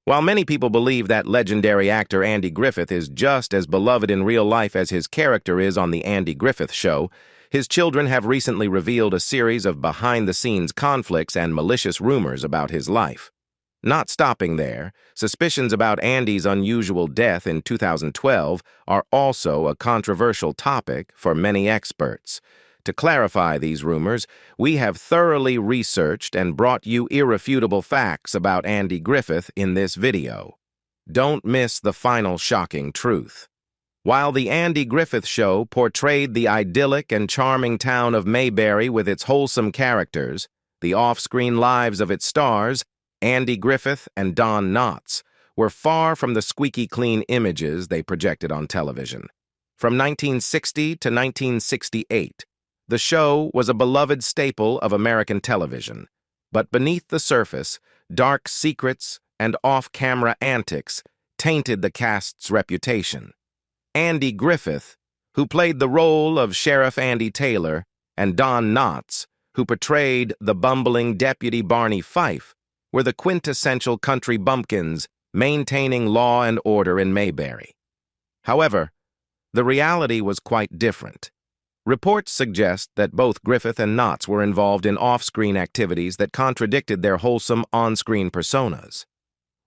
While many people believe that legendary actor Andy Griffith is just as beloved in real life as his character is on The Andy Griffith Show, his children have recently revealed a series of behind-the-scenes conflicts and malicious rumors about his life. Not stopping there, suspicions about Andy's unusual death in 2012 are also a controversial topic for many experts. To clarify these rumors, we have thoroughly researched and brought you irrefutable facts about Andy Griffith in this video. Don't miss the final shocking truth. While The Andy Griffith Show portrayed the idyllic and charming town of Mayberry with its wholesome characters, the off-screen lives of its stars, Andy Griffith and Don Knotts, were far from the squeaky clean images they projected on television. From 1960 to 1968, the show was a beloved staple of American television, but beneath the surface, dark secrets and off-camera antics tainted the cast's reputation. Andy Griffith, who played the role of Sheriff Andy Taylor, and Don Knotts, who portrayed the bumbling Deputy Barney Fife, were the quintessential country bumpkins maintaining law and order in Mayberry. However, the reality was quite different. Reports suggest that both Griffith and Knotts were involved in off-screen activities that contradicted their wholesome on-screen personas.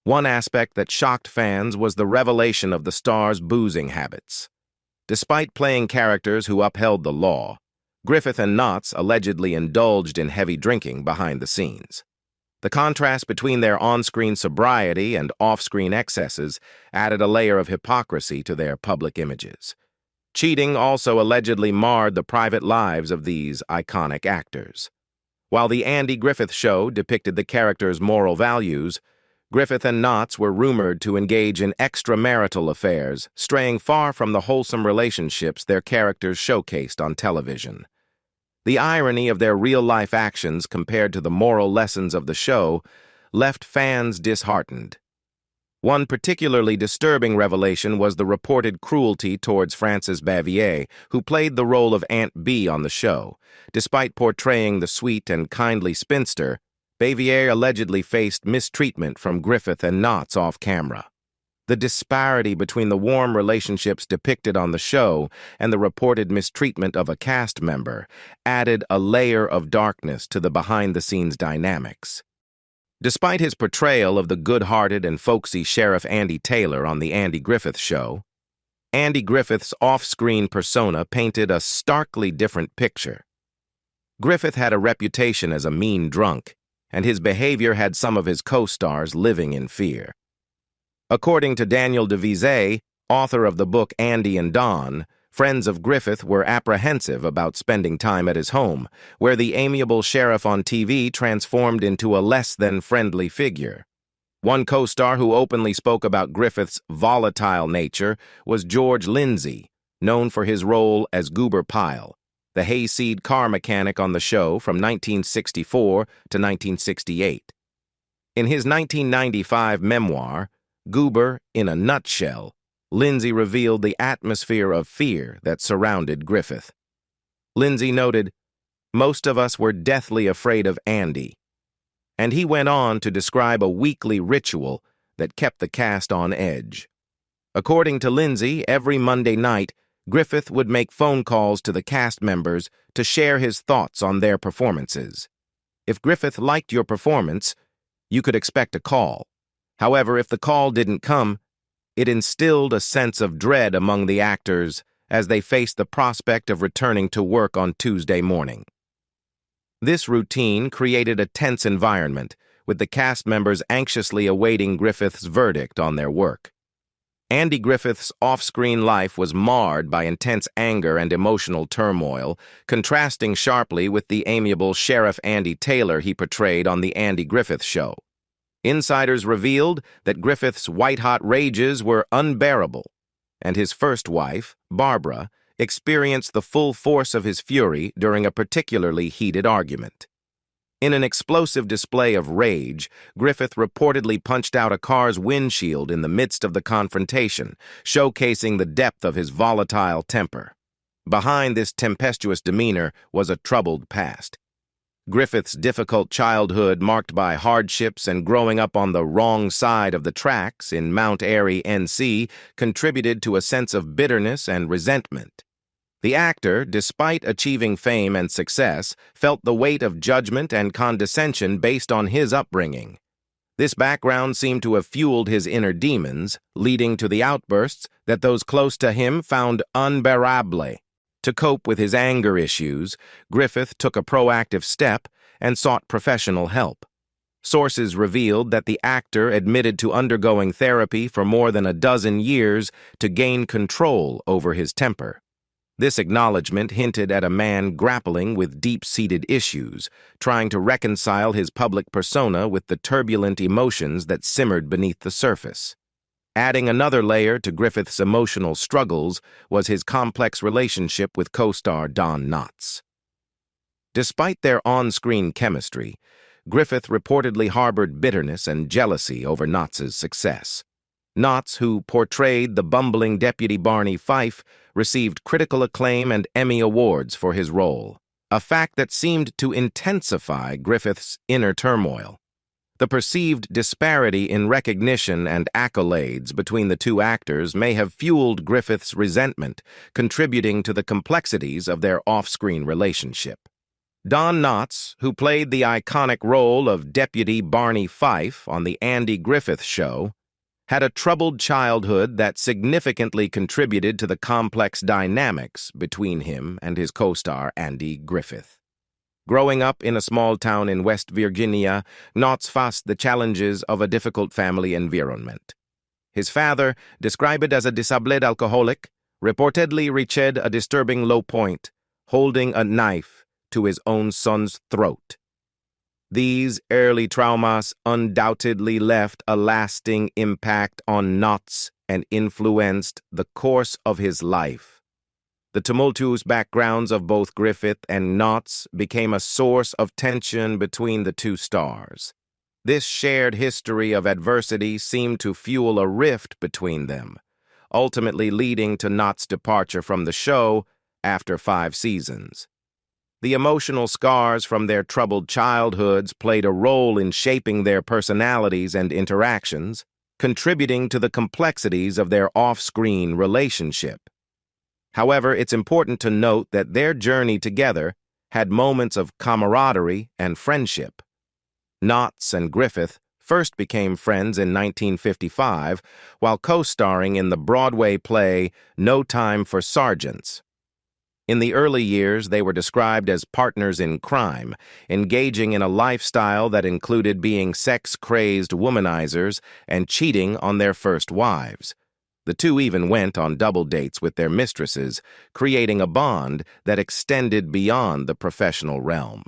One aspect that shocked fans was the revelation of the stars' boozing habits. Despite playing characters who upheld the law, Griffith and Knotts allegedly indulged in heavy drinking behind the scenes. The contrast between their on-screen sobriety and off-screen excesses added a layer of hypocrisy to their public images. Cheating also allegedly marred the private lives of these iconic actors. While The Andy Griffith Show depicted the characters' moral values, Griffith and Knotts were rumored to engage in extramarital affairs, straying far from the wholesome relationships their characters showcased on television. The irony of their real-life actions compared to the moral lessons of the show left fans disheartened. One particularly disturbing revelation was the reported cruelty towards Frances Bavier, who played the role of Aunt Bee on the show. Despite portraying the sweet and kindly spinster, Bavier allegedly faced mistreatment from Griffith and Knotts off-camera. The disparity between the warm relationships depicted on the show and the reported mistreatment of a cast member added a layer of darkness to the behind-the-scenes dynamics. Despite his portrayal of the good-hearted and folksy Sheriff Andy Taylor on The Andy Griffith Show, Andy Griffith's off-screen persona painted a starkly different picture. Griffith had a reputation as a mean drunk, and his behavior had some of his co-stars living in fear. According to Daniel DeVise, author of the book Andy and Don, friends of Griffith were apprehensive about spending time at his home, where the amiable sheriff on TV transformed into a less-than-friendly figure. One co-star who openly spoke about Griffith's volatile nature was George Lindsay, known for his role as Goober Pyle, the hayseed car mechanic on the show from 1964 to 1968. In his 1995 memoir, Goober in a Nutshell, Lindsay revealed the atmosphere of fear that surrounded Griffith. Lindsay noted, "Most of us were deathly afraid of Andy." And he went on to describe a weekly ritual that kept the cast on edge. According to Lindsay, every Monday night, Griffith would make phone calls to the cast members to share his thoughts on their performances. If Griffith liked your performance, you could expect a call. However, if the call didn't come, it instilled a sense of dread among the actors as they faced the prospect of returning to work on Tuesday morning. This routine created a tense environment, with the cast members anxiously awaiting Griffith's verdict on their work. Andy Griffith's off-screen life was marred by intense anger and emotional turmoil, contrasting sharply with the amiable Sheriff Andy Taylor he portrayed on The Andy Griffith Show. Insiders revealed that Griffith's white-hot rages were unbearable, and his first wife, Barbara, experienced the full force of his fury during a particularly heated argument. In an explosive display of rage, Griffith reportedly punched out a car's windshield in the midst of the confrontation, showcasing the depth of his volatile temper. Behind this tempestuous demeanor was a troubled past. Griffith's difficult childhood, marked by hardships and growing up on the wrong side of the tracks in Mount Airy, NC, contributed to a sense of bitterness and resentment. The actor, despite achieving fame and success, felt the weight of judgment and condescension based on his upbringing. This background seemed to have fueled his inner demons, leading to the outbursts that those close to him found unbearable. To cope with his anger issues, Griffith took a proactive step and sought professional help. Sources revealed that the actor admitted to undergoing therapy for more than a dozen years to gain control over his temper. This acknowledgement hinted at a man grappling with deep-seated issues, trying to reconcile his public persona with the turbulent emotions that simmered beneath the surface. Adding another layer to Griffith's emotional struggles was his complex relationship with co-star Don Knotts. Despite their on-screen chemistry, Griffith reportedly harbored bitterness and jealousy over Knotts' success. Knotts, who portrayed the bumbling deputy Barney Fife, received critical acclaim and Emmy Awards for his role, a fact that seemed to intensify Griffith's inner turmoil. The perceived disparity in recognition and accolades between the two actors may have fueled Griffith's resentment, contributing to the complexities of their off-screen relationship. Don Knotts, who played the iconic role of Deputy Barney Fife on The Andy Griffith Show, had a troubled childhood that significantly contributed to the complex dynamics between him and his co-star Andy Griffith. Growing up in a small town in West Virginia, Knotts faced the challenges of a difficult family environment. His father, described as a disabled alcoholic, reportedly reached a disturbing low point, holding a knife to his own son's throat. These early traumas undoubtedly left a lasting impact on Knotts and influenced the course of his life. The tumultuous backgrounds of both Griffith and Knotts became a source of tension between the two stars. This shared history of adversity seemed to fuel a rift between them, ultimately leading to Knotts' departure from the show after 5 seasons. The emotional scars from their troubled childhoods played a role in shaping their personalities and interactions, contributing to the complexities of their off-screen relationship. However, it's important to note that their journey together had moments of camaraderie and friendship. Knotts and Griffith first became friends in 1955 while co-starring in the Broadway play No Time for Sergeants. In the early years, they were described as partners in crime, engaging in a lifestyle that included being sex-crazed womanizers and cheating on their first wives. The two even went on double dates with their mistresses, creating a bond that extended beyond the professional realm.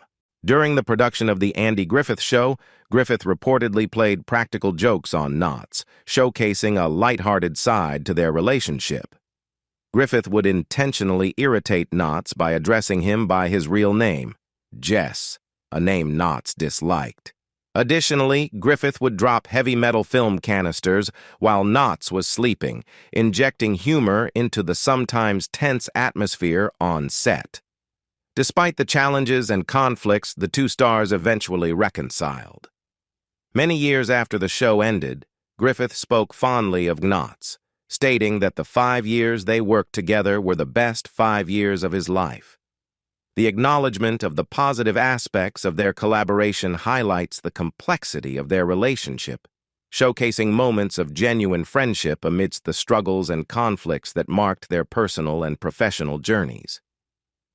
During the production of The Andy Griffith Show, Griffith reportedly played practical jokes on Knotts, showcasing a lighthearted side to their relationship. Griffith would intentionally irritate Knotts by addressing him by his real name, Jess, a name Knotts disliked. Additionally, Griffith would drop heavy metal film canisters while Knotts was sleeping, injecting humor into the sometimes tense atmosphere on set. Despite the challenges and conflicts, the two stars eventually reconciled. Many years after the show ended, Griffith spoke fondly of Knotts, stating that the 5 years they worked together were the best 5 years of his life. The acknowledgement of the positive aspects of their collaboration highlights the complexity of their relationship, showcasing moments of genuine friendship amidst the struggles and conflicts that marked their personal and professional journeys.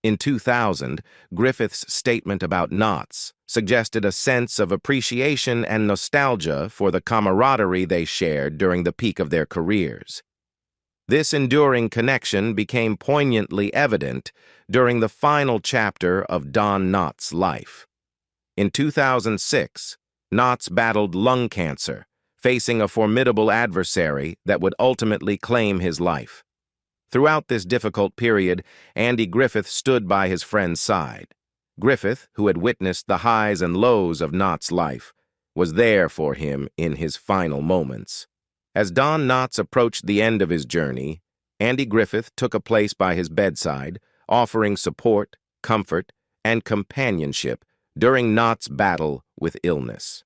In 2000, Griffith's statement about Knotts suggested a sense of appreciation and nostalgia for the camaraderie they shared during the peak of their careers. This enduring connection became poignantly evident during the final chapter of Don Knotts' life. In 2006, Knotts battled lung cancer, facing a formidable adversary that would ultimately claim his life. Throughout this difficult period, Andy Griffith stood by his friend's side. Griffith, who had witnessed the highs and lows of Knotts' life, was there for him in his final moments. As Don Knotts approached the end of his journey, Andy Griffith took a place by his bedside, offering support, comfort, and companionship during Knott's battle with illness.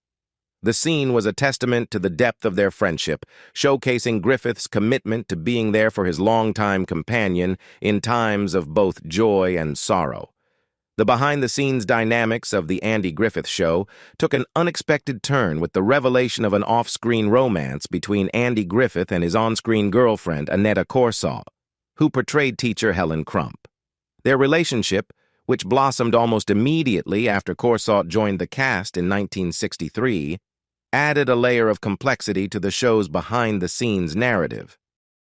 The scene was a testament to the depth of their friendship, showcasing Griffith's commitment to being there for his longtime companion in times of both joy and sorrow. The behind-the-scenes dynamics of The Andy Griffith Show took an unexpected turn with the revelation of an off-screen romance between Andy Griffith and his on-screen girlfriend, Annetta Corsaw, who portrayed teacher Helen Crump. Their relationship, which blossomed almost immediately after Corsaw joined the cast in 1963, added a layer of complexity to the show's behind-the-scenes narrative.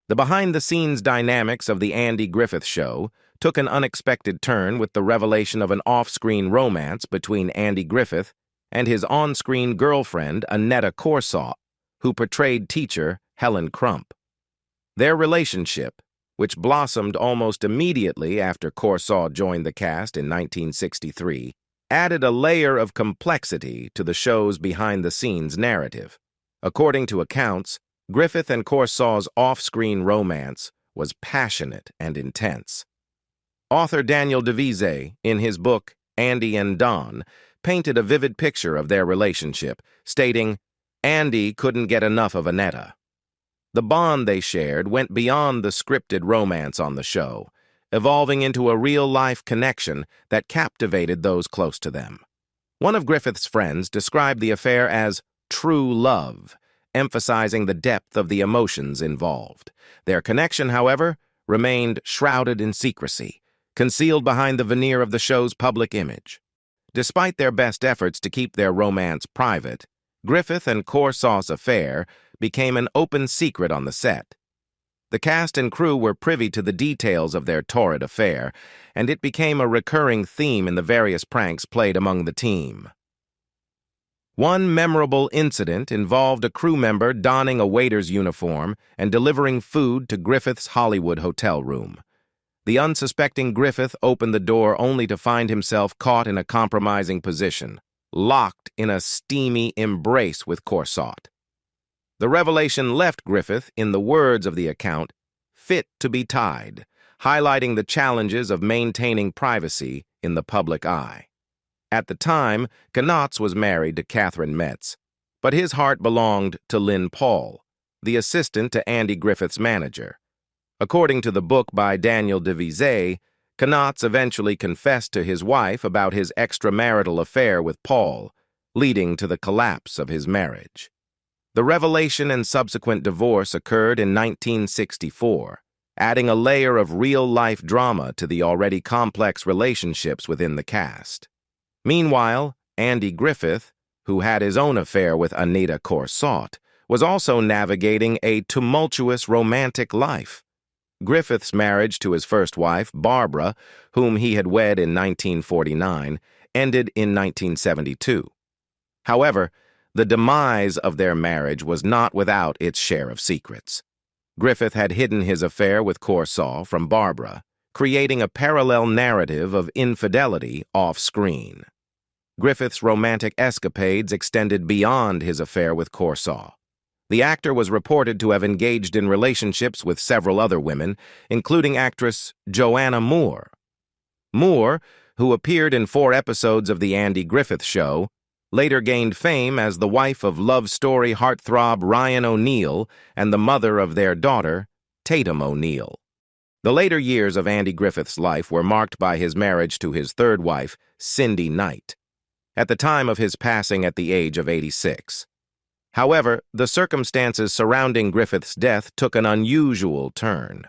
The behind-the-scenes dynamics of The Andy Griffith Show took an unexpected turn with the revelation of an off-screen romance between Andy Griffith and his on-screen girlfriend, Annetta Corsaw, who portrayed teacher Helen Crump. Their relationship, which blossomed almost immediately after Corsaw joined the cast in 1963, added a layer of complexity to the show's behind-the-scenes narrative. According to accounts, Griffith and Corsaw's off-screen romance was passionate and intense. Author Daniel DeVise, in his book Andy and Don, painted a vivid picture of their relationship, stating, "Andy couldn't get enough of Annetta." The bond they shared went beyond the scripted romance on the show, evolving into a real-life connection that captivated those close to them. One of Griffith's friends described the affair as true love, emphasizing the depth of the emotions involved. Their connection, however, remained shrouded in secrecy, concealed behind the veneer of the show's public image. Despite their best efforts to keep their romance private, Griffith and Corsaw's affair became an open secret on the set. The cast and crew were privy to the details of their torrid affair, and it became a recurring theme in the various pranks played among the team. One memorable incident involved a crew member donning a waiter's uniform and delivering food to Griffith's Hollywood hotel room. The unsuspecting Griffith opened the door only to find himself caught in a compromising position, locked in a steamy embrace with Corsaw. The revelation left Griffith, in the words of the account, fit to be tied, highlighting the challenges of maintaining privacy in the public eye. At the time, Knotts was married to Catherine Metz, but his heart belonged to Lynn Paul, the assistant to Andy Griffith's manager. According to the book by Daniel DeVise, Knotts eventually confessed to his wife about his extramarital affair with Paul, leading to the collapse of his marriage. The revelation and subsequent divorce occurred in 1964, adding a layer of real-life drama to the already complex relationships within the cast. Meanwhile, Andy Griffith, who had his own affair with Annetta Corsaw, was also navigating a tumultuous romantic life. Griffith's marriage to his first wife, Barbara, whom he had wed in 1949, ended in 1972. However, the demise of their marriage was not without its share of secrets. Griffith had hidden his affair with Corsaw from Barbara, creating a parallel narrative of infidelity off-screen. Griffith's romantic escapades extended beyond his affair with Corsaw. The actor was reported to have engaged in relationships with several other women, including actress Joanna Moore. Moore, who appeared in 4 episodes of The Andy Griffith Show, later gained fame as the wife of love story heartthrob Ryan O'Neal and the mother of their daughter, Tatum O'Neal. The later years of Andy Griffith's life were marked by his marriage to his third wife, Cindy Knight, at the time of his passing at the age of 86. However, the circumstances surrounding Griffith's death took an unusual turn.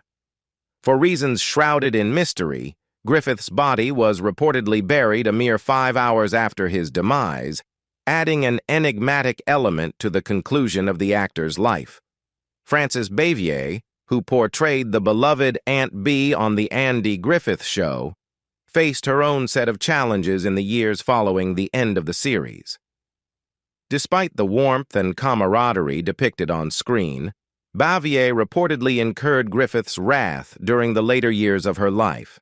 For reasons shrouded in mystery, Griffith's body was reportedly buried a mere 5 hours after his demise, adding an enigmatic element to the conclusion of the actor's life. Frances Bavier, who portrayed the beloved Aunt Bee on The Andy Griffith Show, faced her own set of challenges in the years following the end of the series. Despite the warmth and camaraderie depicted on screen, Bavier reportedly incurred Griffith's wrath during the later years of her life.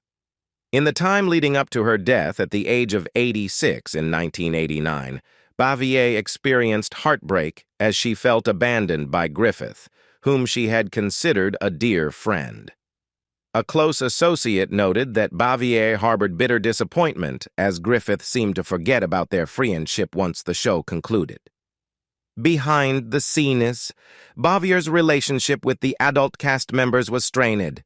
In the time leading up to her death at the age of 86 in 1989, Bavier experienced heartbreak as she felt abandoned by Griffith, whom she had considered a dear friend. A close associate noted that Bavier harbored bitter disappointment as Griffith seemed to forget about their friendship once the show concluded. Behind the scenes, Bavier's relationship with the adult cast members was strained.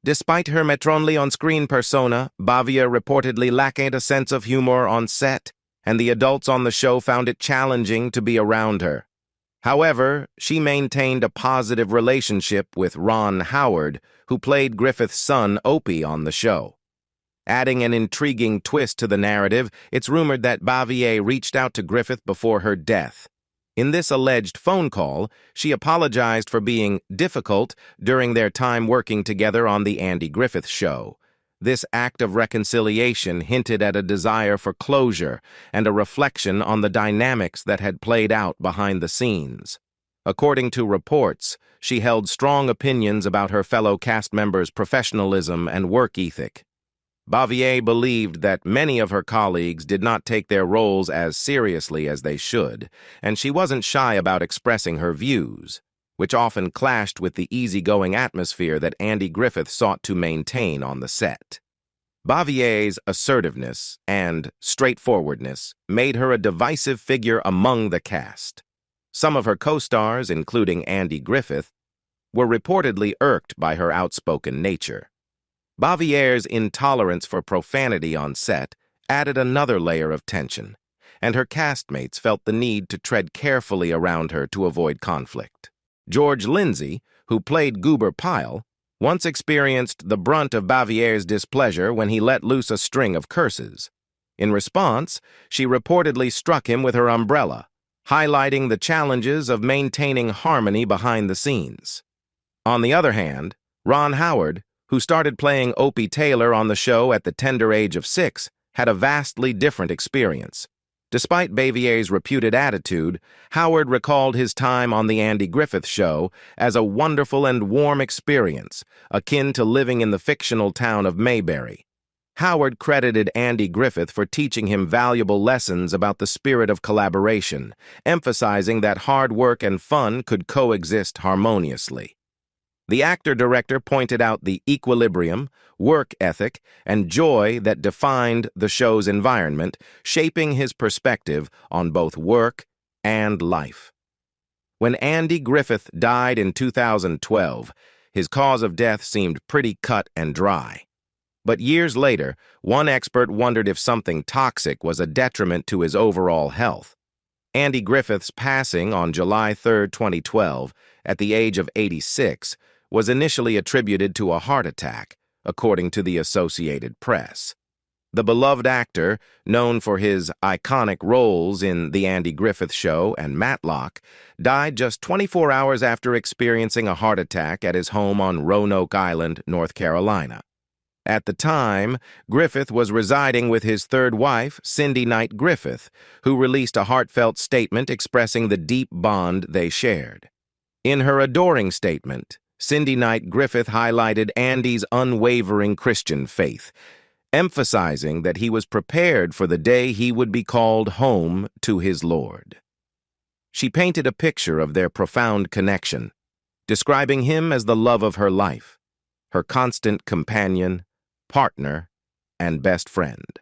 Despite her matronly on-screen persona, Bavier reportedly lacked a sense of humor on set, and the adults on the show found it challenging to be around her. However, she maintained a positive relationship with Ron Howard, who played Griffith's son Opie on the show. Adding an intriguing twist to the narrative, it's rumored that Bavier reached out to Griffith before her death. In this alleged phone call, she apologized for being difficult during their time working together on The Andy Griffith Show. This act of reconciliation hinted at a desire for closure and a reflection on the dynamics that had played out behind the scenes. According to reports, she held strong opinions about her fellow cast members' professionalism and work ethic. Bavier believed that many of her colleagues did not take their roles as seriously as they should, and she wasn't shy about expressing her views, which often clashed with the easygoing atmosphere that Andy Griffith sought to maintain on the set. Bavier's assertiveness and straightforwardness made her a divisive figure among the cast. Some of her co-stars, including Andy Griffith, were reportedly irked by her outspoken nature. Bavier's intolerance for profanity on set added another layer of tension, and her castmates felt the need to tread carefully around her to avoid conflict. George Lindsay, who played Goober Pyle, once experienced the brunt of Bavier's displeasure when he let loose a string of curses. In response, she reportedly struck him with her umbrella, highlighting the challenges of maintaining harmony behind the scenes. On the other hand, Ron Howard, who started playing Opie Taylor on the show at the tender age of 6, had a vastly different experience. Despite Bavier's reputed attitude, Howard recalled his time on The Andy Griffith Show as a wonderful and warm experience, akin to living in the fictional town of Mayberry. Howard credited Andy Griffith for teaching him valuable lessons about the spirit of collaboration, emphasizing that hard work and fun could coexist harmoniously. The actor-director pointed out the equilibrium, work ethic, and joy that defined the show's environment, shaping his perspective on both work and life. When Andy Griffith died in 2012, his cause of death seemed pretty cut and dry. But years later, one expert wondered if something toxic was a detriment to his overall health. Andy Griffith's passing on July 3, 2012, at the age of 86, was initially attributed to a heart attack, according to the Associated Press. The beloved actor, known for his iconic roles in The Andy Griffith Show and Matlock, died just 24 hours after experiencing a heart attack at his home on Roanoke Island, North Carolina. At the time, Griffith was residing with his third wife, Cindy Knight Griffith, who released a heartfelt statement expressing the deep bond they shared. In her adoring statement, Cindy Knight Griffith highlighted Andy's unwavering Christian faith, emphasizing that he was prepared for the day he would be called home to his Lord. She painted a picture of their profound connection, describing him as the love of her life, her constant companion, partner, and best friend.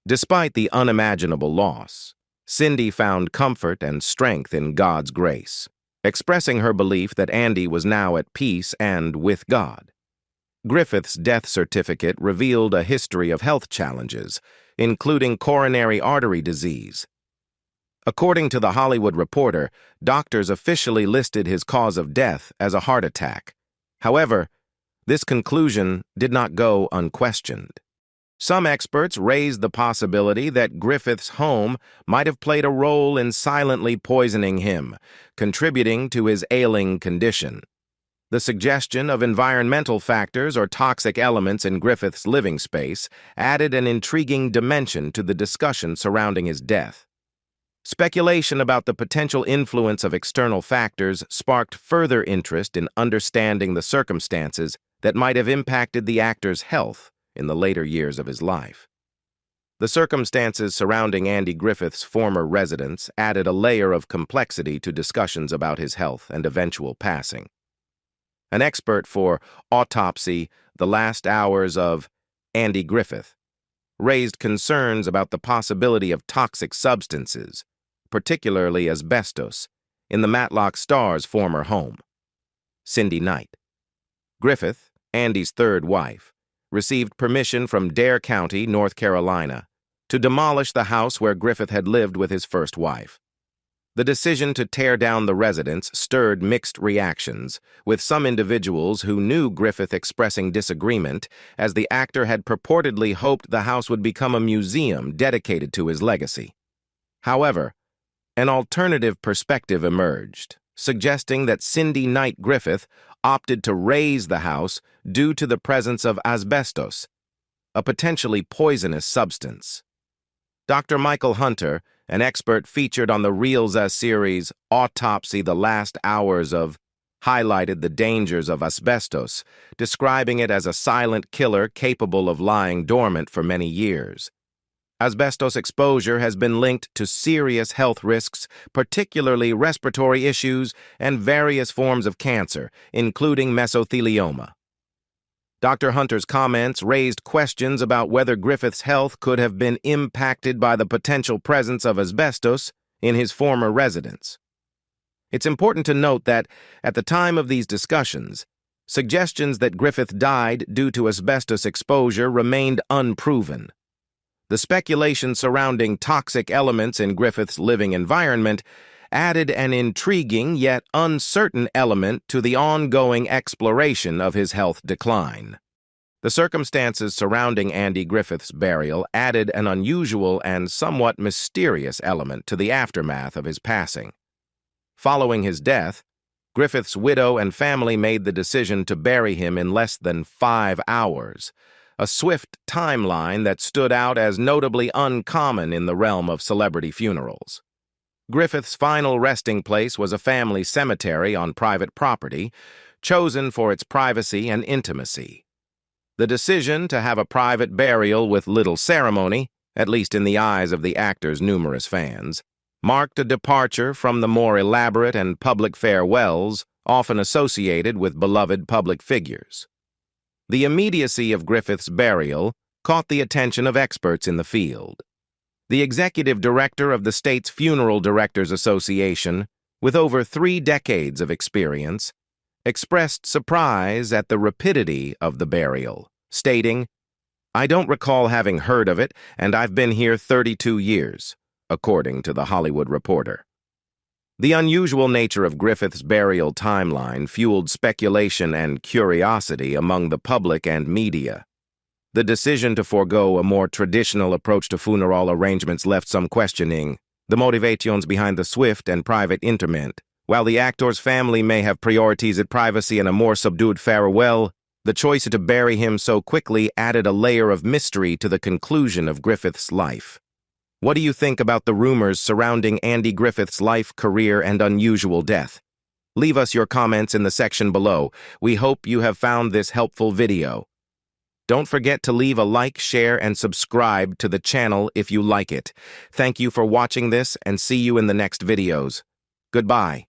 Despite the unimaginable loss, Cindy found comfort and strength in God's grace, expressing her belief that Andy was now at peace and with God. Griffith's death certificate revealed a history of health challenges, including coronary artery disease. According to The Hollywood Reporter, doctors officially listed his cause of death as a heart attack. However, this conclusion did not go unquestioned. Some experts raised the possibility that Griffith's home might have played a role in silently poisoning him, contributing to his ailing condition. The suggestion of environmental factors or toxic elements in Griffith's living space added an intriguing dimension to the discussion surrounding his death. Speculation about the potential influence of external factors sparked further interest in understanding the circumstances that might have impacted the actor's health in the later years of his life. The circumstances surrounding Andy Griffith's former residence added a layer of complexity to discussions about his health and eventual passing. an expert for autopsy, the last hours of Andy Griffith, raised concerns about the possibility of toxic substances, particularly asbestos, in the Matlock Star's former home. Cindy Knight. Griffith, Andy's third wife, received permission from Dare County, North Carolina, to demolish the house where Griffith had lived with his first wife. The decision to tear down the residence stirred mixed reactions, with some individuals who knew Griffith expressing disagreement, as the actor had purportedly hoped the house would become a museum dedicated to his legacy. However, an alternative perspective emerged, suggesting that Cindy Knight Griffith opted to raze the house due to the presence of asbestos, a potentially poisonous substance. Dr. Michael Hunter, an expert featured on the Reelza series Autopsy: The Last Hours of, highlighted the dangers of asbestos, describing it as a silent killer capable of lying dormant for many years. Asbestos exposure has been linked to serious health risks, particularly respiratory issues and various forms of cancer, including mesothelioma. Dr. Hunter's comments raised questions about whether Griffith's health could have been impacted by the potential presence of asbestos in his former residence. It's important to note that, at the time of these discussions, suggestions that Griffith died due to asbestos exposure remained unproven. The speculation surrounding toxic elements in Griffith's living environment added an intriguing yet uncertain element to the ongoing exploration of his health decline. The circumstances surrounding Andy Griffith's burial added an unusual and somewhat mysterious element to the aftermath of his passing. Following his death, Griffith's widow and family made the decision to bury him in less than 5 hours, a swift timeline that stood out as notably uncommon in the realm of celebrity funerals. Griffith's final resting place was a family cemetery on private property, chosen for its privacy and intimacy. The decision to have a private burial with little ceremony, at least in the eyes of the actor's numerous fans, marked a departure from the more elaborate and public farewells often associated with beloved public figures. The immediacy of Griffith's burial caught the attention of experts in the field. The executive director of the state's Funeral Directors Association, with over 3 decades of experience, expressed surprise at the rapidity of the burial, stating, "I don't recall having heard of it, and I've been here 32 years, according to The Hollywood Reporter. The unusual nature of Griffith's burial timeline fueled speculation and curiosity among the public and media. The decision to forego a more traditional approach to funeral arrangements left some questioning the motivations behind the swift and private interment. While the actor's family may have prioritized privacy and a more subdued farewell, the choice to bury him so quickly added a layer of mystery to the conclusion of Griffith's life. What do you think about the rumors surrounding Andy Griffith's life, career, and unusual death? Leave us your comments in the section below. We hope you have found this helpful video. Don't forget to leave a like, share, and subscribe to the channel if you like it. Thank you for watching this, and see you in the next videos. Goodbye.